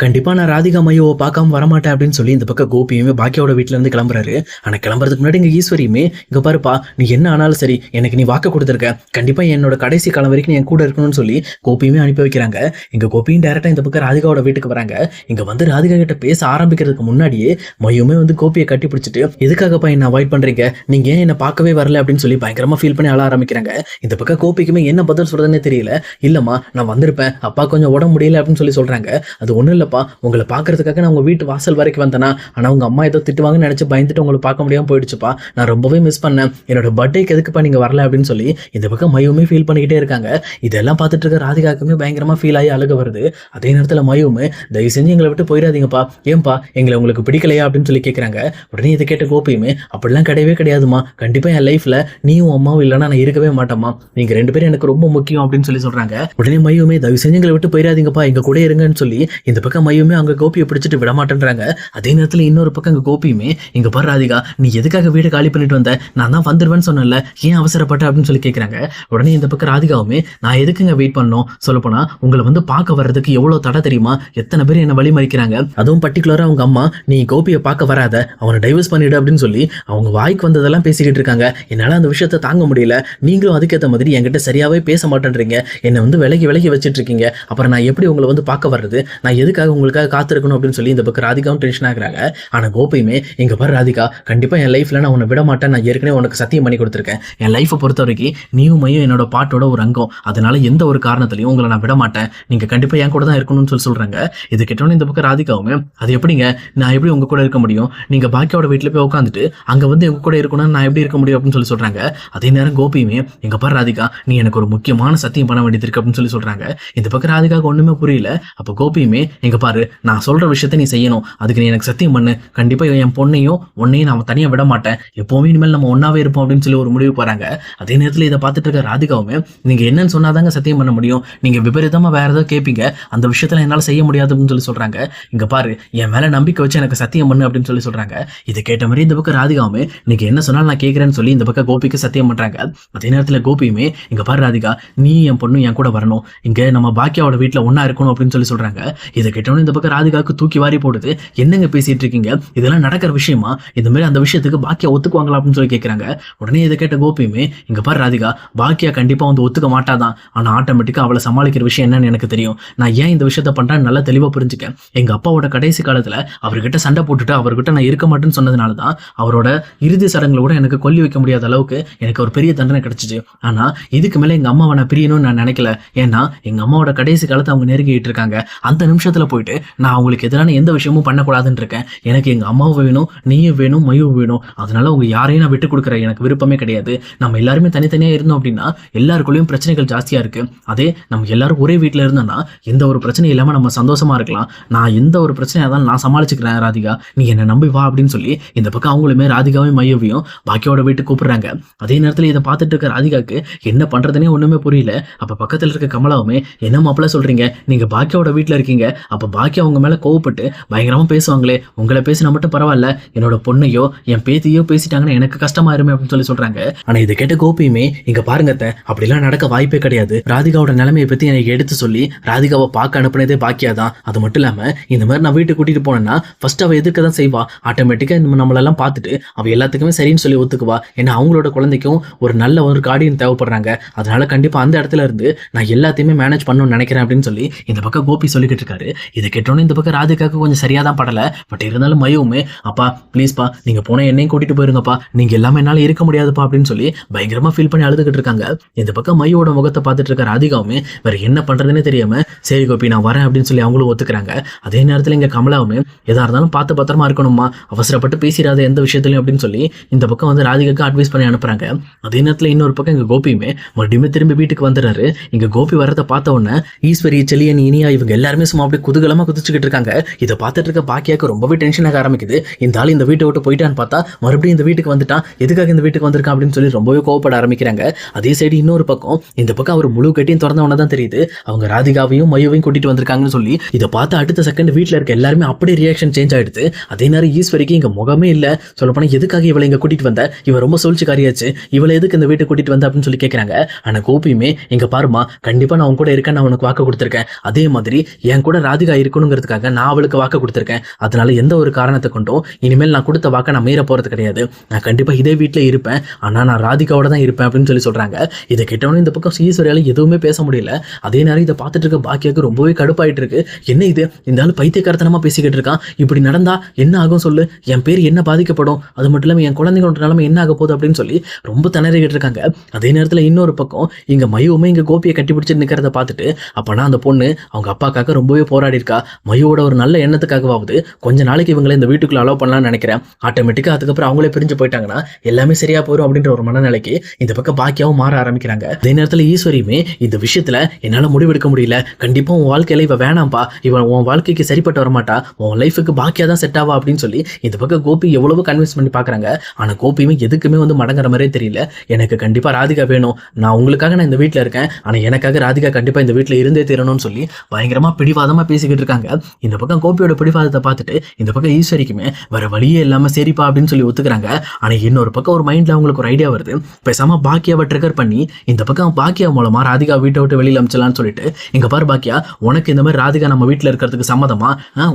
கண்டிப்பா நான் ராதிகா மையோவை பார்க்காம வரமாட்டேன் அப்படின்னு சொல்லி இந்த பக்கம் கோபியுமே பாக்கியாவோட வீட்டுல இருந்து கிளம்புறாரு. ஆனா கிளம்புறதுக்கு முன்னாடி இங்க ஈஸ்வரியுமே, இங்க பாருப்பா, நீ என்ன ஆனாலும் சரி எனக்கு நீ வாக்கு கொடுத்துருக்க, கண்டிப்பா என்னோட கடைசி காலம் வரைக்கும் நீ என் கூட இருக்கணும்னு சொல்லி கோபியுமே அனுப்பி வைக்கிறாங்க. இங்க கோபியும் டேரக்டா இந்த பக்கம் ராதிகாவோட வீட்டுக்கு வராங்க. இங்க வந்து ராதிகா கிட்ட பேச ஆரம்பிக்கிறதுக்கு முன்னாடியே மையுமே வந்து கோபியை கட்டி பிடிச்சிட்டு, எதுக்காகப்பா என்ன அவாய்ட் பண்றீங்க, நீங்க ஏன் என்ன பார்க்கவே வரல அப்படின்னு சொல்லி பயங்கரமா ஃபீல் பண்ணி அழ ஆரம்பிக்கிறாங்க. இந்த பக்கம் கோபிக்குமே என்ன பதில் சொல்றதுன்னே தெரியல. இல்லம்மா நான் வந்திருப்பேன், அப்பா கொஞ்சம் உடம்பு முடியல அப்படின்னு சொல்லி சொல்றாங்க. அது ஒன்றும் இல்லைப்பா, உங்களை பார்க்கறதுக்காக நான் உங்கள் வீட்டு வாசல் வரைக்கும் வந்தேனா, ஆனால் உங்கள் அம்மா ஏதோ திட்டுவாங்கன்னு நினச்சி பயந்துட்டு உங்களை பார்க்க முடியாமல் போயிடுச்சுப்பா, நான் ரொம்பவே மிஸ் பண்ணேன், என்னோட பர்த்டேக்கு எதுக்குப்பா நீங்கள் வரல அப்படின்னு சொல்லி இந்த பக்கம் மயுமே ஃபீல் பண்ணிக்கிட்டே இருக்காங்க. இதெல்லாம் பார்த்துட்டு இருக்க ராதிகாக்குமே பயங்கரமாக ஃபீல் ஆகி அழுக வருது. அதே நேரத்தில் மயுமே, தயவு செஞ்சு எங்களை விட்டு போயிடாதீங்கப்பா, ஏன்பா எங்களை உங்களுக்கு பிடிக்கலையா அப்படின்னு சொல்லி கேட்குறாங்க. உடனே இதை கேட்ட கோபியுமே, அப்படிலாம் கிடையவே கிடையாதுமா, கண்டிப்பாக என் லைஃப்பில் நீயும் அம்மாவும் இல்லைன்னா நான் இருக்கவே மாட்டேம்மா, நீங்கள் ரெண்டு பேரும் எனக்கு ரொம்ப முக்கியம் அப்படின்னு சொல்லி சொல்கிறாங்க. உடனே மயுமே, தயவு செஞ்சு எங்களை விட்டு போயிடாதீங்கப்பா, எங்கள் கூட இருங்கன்னு சொல்லி இந்த பக்கம் மையுமே அங்க கோபியை பிடிச்சிட்டு விட மாட்டேன்றாங்க. அதே நேரத்தில் இன்னொரு பக்கம் அங்க கோபியுமே, இங்க பாரு ராதிகா, நீ எதுக்காக வீடு காலி பண்ணிட்டு வந்த, நான் தான் வந்துருவேன்னு சொன்னேன்ல, ஏன் அவசரப்பட்ட அப்படின்னு சொல்லி கேட்கறாங்க. உடனே இந்த பக்கம் ராதிகாவுமே, நான் எதுக்குங்க வெயிட் பண்ணோம், சொல்லப்போனா உங்களை வந்து பார்க்க வர்றதுக்கு எவ்வளவு தடை தெரியுமா, எத்தனை பேர் என்ன வழி மறிக்கிறாங்க, அதுவும் பர்டிகுலரா அவங்க அம்மா, நீ கோபியை பார்க்க வராத, அவனை டைவர்ஸ் பண்ணிடு அப்படின்னு சொல்லி அவங்க வாய்க்கு வந்ததெல்லாம் பேசிக்கிட்டு இருக்காங்க. என்னால அந்த விஷயத்தை தாங்க முடியல, நீங்களும் அதுக்கேற்ற மாதிரி என்கிட்ட சரியாவே பேச மாட்டேன்றீங்க, என்னை வந்து விலகி விலகி வச்சிட்டு இருக்கீங்க, அப்புறம் நான் எப்படி உங்களை வந்து பார்க்க வர்றது, நான் எதுக்காக உங்களுக்காக காத்திருக்கணும் அப்படின்னு சொல்லி இந்த பக்கம் ராதிகாவும் டென்ஷன் ஆகுறாங்க. ஆனா கோபியுமே, இங்க பாரு ராதிகா, கண்டிப்பா என் லைஃப்ல நான் உன்னை விட மாட்டேன், நான் ஏற்கனவே உனக்கு சத்தியம் பண்ணி கொடுத்துருக்கேன், என் லைஃபை பொறுத்த வரைக்கும் நீயும் மையும் என்னோட பாட்டோட ஒரு அங்கம், அதனால எந்த ஒரு காரணத்திலையும் உங்களை நான் விட மாட்டேன், நீங்க கண்டிப்பா என் கூட தான் இருக்கணும்னு சொல்லி சொல்றாங்க. இது கேட்டோன்னு இந்த பக்கம் ராதிகாவுமே, அது எப்படிங்க, நான் எப்படி உங்க கூட இருக்க முடியும், நீங்க பாக்கியோட வீட்டுல போய் உட்காந்துட்டு அங்க வந்து உங்க கூட இருக்கணும்னு நான் எப்படி இருக்க முடியும் அப்படின்னு சொல்லி சொல்றாங்க. அதே நேரம் கோபியுமே, எங்க பாரு ராதிகா, நீ எனக்கு ஒரு முக்கியமான சத்தியம் பண்ண வேண்டியது இருக்கு அப்படின்னு சொல்லி சொல்றாங்க. இந்த பக்கம் ராதிகாவுக்கு ஒண்ணுமே புரியல. அப்ப கோபியுமே, எங்க பாரு, நான் சொல்ற விஷயத்த நீ செய்யணும், அதுக்கு நீ எனக்கு சத்தியம் பண்ணு, கண்டிப்பா என் பொண்ணையும் உன்னையும் நான் தனியா விட மாட்டேன், எப்பவுமே இனிமேல் நம்ம ஒன்னாவே இருப்போம் அப்படின்னு சொல்லி ஒரு முடிவு போறாங்க. அதே நேரத்தில் இதை பார்த்துட்டு இருக்க ராதிகாவுமே, நீங்க என்னன்னு சொன்னாதாங்க சத்தியம் பண்ண முடியும், நீங்க விபரீதமா வேற ஏதாவது கேட்பீங்க, அந்த விஷயத்துல என்னால செய்ய முடியாது அப்படின்னு சொல்லி சொல்றாங்க. இங்க பாரு, என் மேல நம்பிக்கை வச்சு எனக்கு சத்தியம் பண்ணு அப்படின்னு சொல்லி சொல்றாங்க. இதை கேட்ட மாதிரி இந்த பக்கம் ராதிகாவுமே, நீங்க என்ன சொன்னாலும் நான் கேட்கிறேன்னு சொல்லி இந்த பக்கம் கோபிக்கு சத்தியம் பண்றாங்க. அதே நேரத்தில் கோபியுமே, இங்க பாரு ராதிகா, நீ என் பொண்ணு என் கூட வரணும், இங்க நம்ம பாக்கியாவோட வீட்டுல ஒன்னா இருக்கணும் அப்படின்னு சொல்லி சொல்றாங்க. இதை கேட்டோன்னு இந்த பக்கம் ராதிகாவுக்கு தூக்கி வாரி போடுது. என்னங்க பேசிட்டு இருக்கீங்க, இதெல்லாம் நடக்கிற விஷயமா, இந்த மாதிரி அந்த விஷயத்துக்கு பாக்கியா ஒத்துக்குவாங்களா அப்படின்னு சொல்லி கேட்கறாங்க. உடனே இதை கேட்ட கோபியுமே, இங்க பாரு ராதிகா, பாக்கியா கண்டிப்பா வந்து ஒத்துக்க மாட்டாதான், ஆனா ஆட்டோமேட்டிக்கா அவளை சமாளிக்கிற விஷயம் என்னன்னு எனக்கு தெரியும், நான் ஏன் இந்த விஷயத்த பண்றேன்னு நல்லா தெளிவா புரிஞ்சுக்கேன். எங்க அப்பாவோட கடைசி காலத்துல அவர்கிட்ட சண்டை போட்டுட்டு அவர்கிட்ட நான் இருக்க மாட்டேன்னு சொன்னதுனாலதான் அவரோட இறுதி சடங்குல கூட எனக்கு கொல்லி வைக்க முடியாத அளவுக்கு எனக்கு ஒரு பெரிய தண்டனை கிடைச்சிச்சு. ஆனா இதுக்கு மேல எங்க அம்மாவை நான் பிரியணும்னு நான் நினைக்கல, ஏன்னா எங்க அம்மாவோட கடைசி காலத்தை அவங்க நெருங்கிட்டு இருக்காங்க, அந்த நிமிஷத்துல போயிட்டு நான் அவங்களுக்கு எதிரான எந்த விஷயமும் பண்ணக்கூடாதுன்னு இருக்கேன். எனக்கு எங்க அம்மாவும் வேணும், நீயும் வேணும், மையும் வேணும், அதனால உங்க யாரையும் நான் விட்டு கொடுக்குற எனக்கு விருப்பமே கிடையாது. நம்ம எல்லாருமே தனித்தனியா இருந்தோம் அப்படின்னா எல்லாருக்குள்ளேயும் பிரச்சனைகள் ஜாஸ்தியா இருக்கு. அதே நம்ம எல்லாரும் ஒரே வீட்டுல இருந்தோம்னா எந்த ஒரு பிரச்சனையும் இல்லாம நம்ம சந்தோஷமா இருக்கலாம். நான் எந்த ஒரு பிரச்சனையா இருந்தாலும் நான் சமாளிச்சுக்கிறேன் ராதிகா, நீ என்ன நம்பி வா அப்படின்னு சொல்லி இந்த பக்கம் அவங்களுமே ராதிகாவையும் மையவையும் பாக்கியோட வீட்டுக்கு கூப்பிடுறாங்க. அதே நேரத்தில் இதை பார்த்துட்டு இருக்க ராதிகாக்கு என்ன பண்றதுனே ஒண்ணுமே புரியல. அப்ப பக்கத்துல இருக்க கமலாவுமே, என்ன மாப்பிள்ள சொல்றீங்க, நீங்க பாக்கியோட வீட்டுல இருக்கீங்க, அப்ப பாக்கியா உங்க மேல கோவப்பட்டு பயங்கரமா பேசுவாங்களே, உங்களை பேசினா மட்டும் பரவாயில்ல, என்னோட பொண்ணையோ என் பேத்தியோ பேசிட்டாங்கன்னா எனக்கு கஷ்டமா இருமே அப்படின்னு சொல்லி சொல்றாங்க. ஆனா இதை கேட்ட கோபியுமே, இங்க பாருங்க அப்படிலாம் நடக்க வாய்ப்பே கிடையாது, ராதிகாவோட நிலைமையை பத்தி எனக்கு எடுத்து சொல்லி ராதிகாவை பார்க்க அனுப்புனதே பாக்கியா தான், அது மட்டும் இல்லாம இந்த மாதிரி நான் வீட்டுக்கு கூட்டிட்டு போனேன்னா ஃபர்ஸ்ட் அவ எதுக்கு தான் செய்வா, ஆட்டோமேட்டிக்கா நம்மளெல்லாம் பார்த்துட்டு அவ எல்லாத்துக்குமே சரின்னு சொல்லி ஒத்துக்குவா, ஏன்னா அவங்களோட குழந்தைக்கும் ஒரு நல்ல ஒரு கார்டியன் தேவைப்படுறாங்க, அதனால கண்டிப்பா அந்த இடத்துல இருந்து நான் எல்லாத்தையுமே மேனேஜ் பண்ணணும்னு நினைக்கிறேன் அப்படின்னு சொல்லி இந்த பக்கம் கோபி சொல்லிக்கிட்டு இருக்காரு. இதை கேட்டோன்னு இந்த பக்கம் ராதிகாவுக்கு கொஞ்சம் சரியா தான் படல. பட் இருந்தாலும் மையுமே, அப்பா ப்ளீஸ்ப்பா, நீங்க போன என்னையும் கூட்டிட்டு போயிருங்கப்பா, நீங்க எல்லாமே என்னால இருக்க முடியாதுப்பா அப்படின்னு சொல்லி பயங்கரமா ஃபீல் பண்ணி அழுதுகிட்டு இருக்காங்க. இந்த பக்கம் மையோட முகத்தை பார்த்துட்டு இருக்க ராதிகாவுமே வேற என்ன பண்றதுன்னே தெரியாம, சரி கோபி நான் வரேன் அப்படின்னு சொல்லி அவங்களும் ஒத்துக்கிறாங்க. அதே நேரத்தில் இங்க கமலாவுமே, எதா இருந்தாலும் பார்த்து பத்திரமா இருக்கணுமா, அவசரப்பட்டு பேசிடாத எந்த விஷயத்திலையும் அப்படின்னு சொல்லி இந்த பக்கம் வந்து ராதிகாவுக்கு அட்வைஸ் பண்ணி அனுப்புறாங்க. அதே நேரத்தில் இன்னொரு பக்கம் இங்க கோபியுமே மறுபடியுமே திரும்பி வீட்டுக்கு வந்துடுறாரு. இங்க கோபி வரதை பார்த்த உடனே ஈஸ்வரி, செலியன், இனியா இவங்க எல்லாருமே சும்மா அப்படியே குதூகலமா குதிச்சுக்கிட்டு இருக்காங்க. இதை பார்த்துட்டு இருக்க பாக்கியாக்கு ரொம்பவே டென்ஷன் ஆக ஆரம்பிக்குது. இந்த ஆள் இந்த வீட்டை விட்டு போயிட்டான்னு பார்த்தா மறுபடியும் இந்த வீட்டுக்கு வந்துட்டான், எதுக்காக இந்த வீட்டுக்கு வந்திருக்கான் அப்படின்னு சொல்லி ரொம்பவே கோவப்பட ஆரம்பிக்கிறாங்க. அதே சைடு இன்னொரு பக்கம் இந்த பக்கம் அவர் முழு கட்டியும் திறந்தவன தான் தெரியுது அவங்க ராதிகாவையும் மையவையும் கூட்டிட்டு வந்திருக்காங்கன்னு சொல்லி. இதை பார்த்து அடுத்த செகண்ட் வீட்டில் இருக்க எல்லாருமே அப்படியே ரியாக்ஷன் சேஞ்ச் ஆயிடுது. அதே நேரம் ஈஸ்வரிக்கு இங்க முகமே இல்ல. சொல்லப்போனா எதுக்காக இவளை இங்க கூட்டிட்டு வந்த, இவ ரொம்ப சூழ்ச்சிக்காரியாச்சு, இவளை எதுக்கு இந்த வீட்டை கூட்டிட்டு வந்த அப்படின்னு சொல்லி கேட்கறாங்க. ஆனா கோபியுமே, இங்க பாருமா, கண்டிப்பா நான் உன் கூட இருக்கேன், நான் உனக்கு வாக்கு கொடுத்துருக்கேன், அதே மாதிரி என் கூட ராதிகா ராதிகா இருக்கணுங்கிறதுக்காக நான் அவளுக்கு வாக்கு கொடுத்துருக்கேன். அதனால எந்த ஒரு காரணத்தை கொண்டும் இனிமேல் நான் கொடுத்த வாக்கை நான் மீற போறது கிடையாது. நான் கண்டிப்பா இதே வீட்டில் இருப்பேன். ஆனா நான் ராதிகாவோட தான் இருப்பேன் அப்படின்னு சொல்லி சொல்றாங்க. இதை கேட்டவொடனே இந்த பக்கம் ஈஸ்வரியால எதுவுமே பேச முடியல. அதே நேரம் இதை பார்த்துட்டு இருக்க பாக்கியாவுக்கு ரொம்பவே கடுப்பாயிட்டு இருக்கு. என்ன இது, இந்த ஆள் பைத்தியக்காரத்தனமா பேசிக்கிட்டு இருக்கான். இப்படி நடந்தா என்ன ஆகும் சொல்லு, என் பேர் என்ன பாதிக்கப்படும், அது மட்டும் இல்லாமல் என் குழந்தைங்களோட நிலைமை என்ன ஆக போகுது அப்படின்னு சொல்லி ரொம்ப திணறிக்கிட்டு இருக்காங்க. அதே நேரத்தில் இன்னொரு பக்கம் இங்க மயுவுமே இங்க கோபியை கட்டி பிடிச்சிட்டு நிற்கிறத பார்த்துட்டு, அப்பனா அந்த பொண்ணு அவங்க அப்பாக்காக ரொம்பவே போராடி இருக்கா. மயுவோட ஒரு நல்ல எண்ணத்துக்காகவாவது கொஞ்ச நாளைக்கு இவங்களை இந்த வீட்டுக்குள்ள அலோவ் பண்ணலாம்னு நினைக்கிறேன். ஆட்டோமேட்டிக்கா அதுக்கப்புறம் அவங்களே பிரிஞ்சு போயிட்டாங்கன்னா எல்லாமே சரியா போயிடும் அப்படின்ற ஒரு மனநிலைக்கு இந்த பக்கம் பாக்கியாவும் மாற ஆரம்பிக்கிறாங்க. அதே நேரத்தில் ஈஸ்வரியுமே இந்த விஷயத்துல என்னால முடிவெடுக்க முடியல, கண்டிப்பா உன் வாழ்க்கையில இவ வேணாம்பா, இவன் உன் வாழ்க்கைக்கு சரிப்பட்டு வரமாட்டா, உன் லைஃபுக்கு பாக்கியா தான் செட் ஆவா அப்படின்னு சொல்லி இந்த பக்கம் கோபி எவ்வளவு கன்வின்ஸ் பண்ணி பாக்குறாங்க. ஆனா கோபியுமே எதுக்குமே வந்து மடங்குற மாதிரியே தெரியல. எனக்கு கண்டிப்பா ராதிகா வேணும், நான் உங்களுக்காக நான் இந்த வீட்டில் இருக்கேன், ஆனா எனக்காக ராதிகா கண்டிப்பா இந்த வீட்டில் இருந்தே தீரணும்னு சொல்லி பயங்கரமா பிடிவாதமா பேசிக்கிட்டு இருக்காங்க. இந்த பக்கம் கோபியோட பிடிவாதத்தை பார்த்துட்டு இந்த பக்கம் ஈஸ்வரிக்குமே வேற வழியே இல்லாம சரிப்பா அப்படின்னு சொல்லி ஒத்துக்கிறாங்க. ஆனா இன்னொரு பக்கம் ஒரு மைண்ட்ல அவங்களுக்கு ஒரு ஐடியா வருது. பேசாம பாக்கியாவை ட்ரிகர் பண்ணி இந்த பக்கம் பாக்கியா மூலமா ராதிகா வீட்டை விட்டு வெளியில அமிச்சலாம்னு சொல்லிட்டு, இங்க பாரு பாக்கியா, உனக்கு இந்த மாதிரி ராதிகா நம்ம வீட்டில் இருக்கிறதுக்கு சம்மதமா,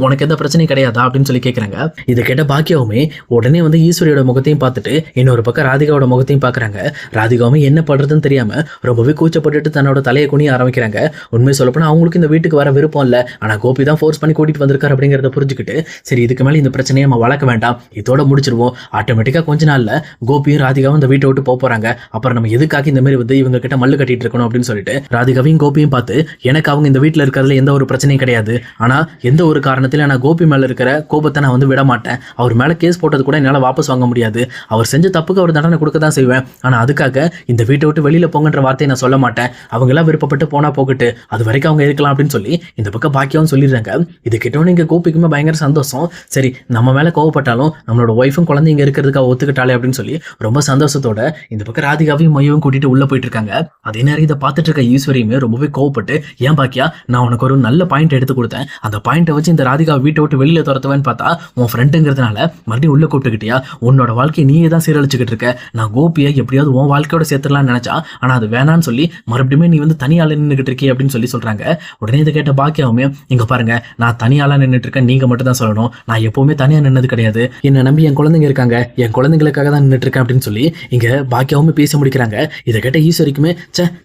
உனக்கு எந்த பிரச்சனையும் கிடையாதா அப்படின்னு சொல்லி கேட்கறாங்க. இதை கேட்ட பாக்கியாவுமே உடனே வந்து ஈஸ்வரியோட முகத்தையும் பார்த்துட்டு இன்னொரு பக்கம் ராதிகாவோட முகத்தையும் பார்க்குறாங்க. ராதிகாவுமே என்ன பண்றதுன்னு தெரியாம ரொம்பவே கூச்சப்பட்டுட்டு தன்னோட தலையை குனிய ஆரம்பிக்கிறாங்க. உண்மை சொல்லப்போனா அவங்களுக்கு இந்த வீட்டுக்கு வர விருப்பம் இல்லை, ஆனா கோபி தான் ஃபோர்ஸ் பண்ணி கூட்டிட்டு வந்திருக்காரு அப்படிங்கிறத புரிஞ்சுக்கிட்டு, சரி இதுக்கு மேலே இந்த பிரச்சனையை நம்ம வளர்க்க வேண்டாம், இதோட முடிச்சிருவோம். ஆட்டோமேட்டிக்கா கொஞ்ச நாள்ல கோபியும் ராதிகாவும் இந்த வீட்டை விட்டு போறாங்க. அப்புறம் நம்ம எதுக்காக இந்த மாதிரி வந்து இவங்க கிட்ட மல்லு கட்டிட்டு இருக்கணும் அப்படின்னு சொல்லிட்டு ராதிகாவையும் கோபியும் பார்த்து, எனக்கு அவங்க இந்த வீட்டில் இருக்கிறதுல எந்த ஒரு பிரச்சனையும் கிடையாது, ஆனா எந்த ஒரு காரணத்தில நான் கோபி மேல இருக்கிற கோபத்தை நான் வந்து விட மாட்டேன். அவர் மேல கேஸ் போட்டது கூட என்னால் வாபஸ் வாங்க முடியாது. அவர் செஞ்ச தப்புக்கு அவர் தண்டனை கொடுக்க தான் செய்வேன். ஆனா அதுக்காக இந்த வீட்டை விட்டு வெளியில போங்கன்ற வார்த்தையை நான் சொல்ல மாட்டேன். அவங்க எல்லாம் விருப்பப்பட்டு போனா போகட்டு, அது வரைக்கும் அவங்க இருக்கலாம் அப்படின்னு சொல்லி இந்த பக்கம் பாக்கியாவும் சொல்லிடுறாங்க. இது கிட்டவனே இங்க கோபிக்குமே பயங்கர சந்தோஷம். சரி நம்ம மேல கோவப்பட்டாலும் நம்மளோட ஒய்ஃபும் குழந்தைங்க இருக்கிறதுக்காக ஒத்துக்கிட்டாலே அப்படின்னு சொல்லி ரொம்ப சந்தோஷத்தோட இந்த பக்கம் ராதிகாவையும் மையவும் கூட்டிட்டு உள்ள போயிட்டு இருக்காங்க. அதே நேரம் இதை பார்த்துட்டு இருக்க ஈஸ்வரியுமே ரொம்பவே கோவப்பட்டு, ஏன் பாக்கியா, நான் உனக்கு ஒரு நல்ல பாயிண்ட் எடுத்து கொடுத்தேன், அந்த பாயிண்ட்டை வச்சு இந்த ராதிகா வீட்டை விட்டு வெளியில துரத்துவேன்னு பார்த்தா உன் ஃப்ரெண்டுங்கிறதுனால மறுபடியும் உள்ள கூப்பிட்டுக்கிட்டியா, உன்னோட வாழ்க்கையை நீயே தான் சீரழிச்சுக்கிட்டு இருக்க, நான் கோபியை எப்படியாவது உன் வாழ்க்கையோட சேர்த்துலாம்னு நினைச்சா, ஆனா அது வேணான்னு சொல்லி மறுபடியும் நீ வந்து தனியால நின்றுகிட்டு இருக்கே அப்படின்னு சொல்லி சொல்றாங்க. உடனே இதை கேட்ட பாக்கியாவுமே, இங்க பாருங்க, நான் தனியால நின்றுட்டு இருக்கேன், நீங்க மட்டும் தான் சொல்லணும், நான் எப்பவுமே தனியா நின்னது கிடையாது, என்ன நம்பி என் குழந்தைங்க இருக்காங்க, என் குழந்தைங்களுக்காக தான் நின்றுட்டு இருக்கேன் அப்படின்னு சொல்லி இங்க பாக்கியாவுமே பேச முடிக்கிறாங்க. இதை கேட்ட ஈஸ்வரிக்குமே,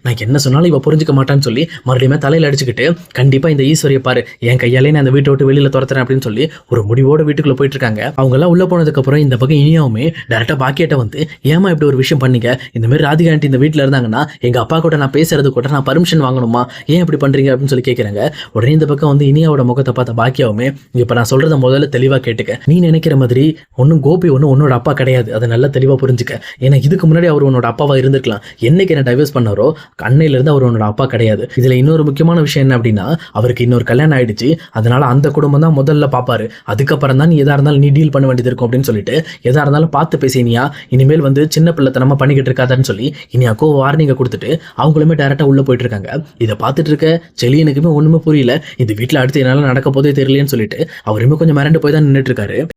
நான் என்ன சொன்னாலும் இவ புரிஞ்சுக்க மாட்டான்னு சொல்லி மறுபடியும் தலையில அடிச்சுக்கிட்டு, கண்டிப்பா இந்த ஈஸ்வரியை பாரு, என் கையாலே நான் அந்த வீட்டை விட்டு வெளியில துரத்துறேன் அப்படின்னு சொல்லி ஒரு முடிவோட வீட்டுக்குள்ள போயிட்டு இருக்காங்க. அவங்க எல்லாம் உள்ள போனதுக்கு அப்புறம் இந்த பக்கம் இனியாவுமே டேரக்டா பாக்கியிட்ட வந்து, ஏமா இப்படி ஒரு விஷயம் பண்ணீங்க, இந்த மாதிரி ராதிகா ஆண்டி இந்த வீட்டில் இருந்தாங்கன்னா எங்க அப்பா கூட நான் பேசுறது கூட நான் பர்மிஷன் வாங்கணுமா, ஏன் இப்படி பண்றீங்க அப்படின்னு சொல்லி கேட்கறாங்க. உடனே இந்த பக்கம் வந்து இனியாவோட முகத்தை பார்த்த பாக்கியாவுமே, இப்ப நான் சொல்றத முதல்ல தெளிவா கேட்டுக்க, நீ நினைக்கிற மாதிரி ஒன்னும் கோபி ஒன்னும் உன்னோட அப்பா கிடையாது, அதை நல்லா தெளிவா புரிஞ்சுக்க. ஏன்னா இதுக்கு முன்னாடி அவர் உன்னோட அப்பாவா இருந்திருக்கலாம், என்னைக்கு என்ன டைவர்ஸ் பண்ணாரோ அன்னையில இருந்து அவர் உன்னோட அப்பா கிடையாது. இதுல இன்னொரு முக்கியமான விஷயம் என்ன அப்படின்னா, அவருக்கு இன்னொரு கல்யாணம் ஆயிடுச்சு, அதனால அந்த குடும்பம் தான் முதல்ல பாப்பாரு, அதுக்கப்புறம் தான் நீ எதா இருந்தாலும் நீ டீல் பண்ண வேண்டியது இருக்கும் அப்படின்னு சொல்லிட்டு, எதா இருந்தாலும் பார்த்து பேசினியா, இனிமேல் வந்து சின்ன பிள்ளைத்தனமா பண்ணிக்கிட்டு இருக்காதான்னு சொல்லி இனியாக்கோ வார்னிங்க கொடுத்துட்டு அவங்களுமே டைரக்டா உள்ள போயிட்டு இருக்காங்க. இதை பார்த்துட்டு இருக்க செலியனுக்குமே ஒண்ணுமே புரியல, இந்த வீட்டுல அடுத்து என்னால நடக்க போதே தெரியலன்னு சொல்லிட்டு அவருமே கொஞ்சம் மிரண்டு போய் தான் நின்றுட்டு இருக்காரு.